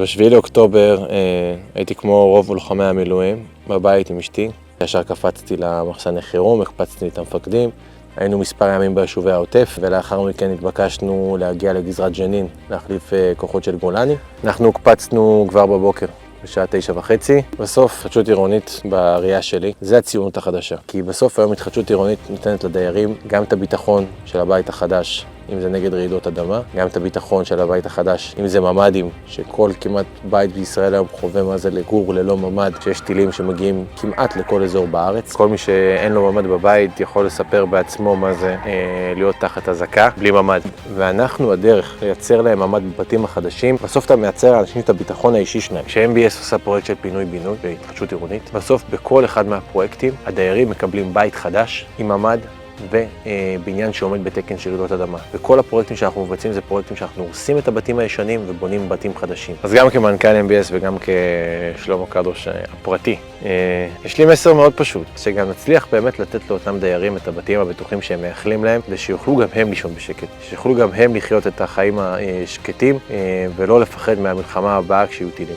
ב-7 לאוקטובר הייתי כמו רוב לוחמי המילואים בבית עם אשתי. ישר קפצתי למחסני חירום, הקפצתי את המפקדים. היינו מספר ימים ביישובי העוטף, ולאחר מכן התבקשנו להגיע לגזרת ג'נין, להחליף כוחות של גולני. אנחנו הקפצנו כבר בבוקר, בשעה 9:30. בסוף, התחדשות עירונית בראייה שלי, זה הציונות החדשה. כי בסוף היום התחדשות עירונית נותנת לדיירים גם את הביטחון של הבית החדש, אם זה נגד רעידות אדמה, גם את הביטחון של הבית החדש, אם זה ממ"דים, שכל כמעט בית בישראל היום חווה מה זה לגור ללא ממ"ד, שיש טילים שמגיעים כמעט לכל אזור בארץ. כל מי שאין לו ממ"ד בבית יכול לספר בעצמו מה זה להיות תחת אזעקה בלי ממ"ד. ואנחנו הדרך לייצר להם ממ"ד בבתים החדשים, בסוף אתה מייצר לאנשים את הביטחון האישי שלהם. כש-MBS עושה פרויקט של פינוי-בינוי בהתחדשות עירונית, בסוף בכל אחד מהפרויקטים הדיירים מקבלים בית חדש עם ממ"ד, ובניין שעומד בתקן של רעידות אדמה. וכל הפרויקטים שאנחנו מבצעים זה פרויקטים שאנחנו הורסים את הבתים הישנים ובונים בתים חדשים. אז גם כמנכ"ל MBS וגם כשלמה קדוש הפרטי, יש לי מסר מאוד פשוט, שגם נצליח באמת לתת לאותם דיירים את הבתים הבטוחים שהם מייחלים להם, ושיוכלו גם הם לישון בשקט, שיוכלו גם הם לחיות את החיים השקטים ולא לפחד מהמלחמה הבאה כשיהיו טילים.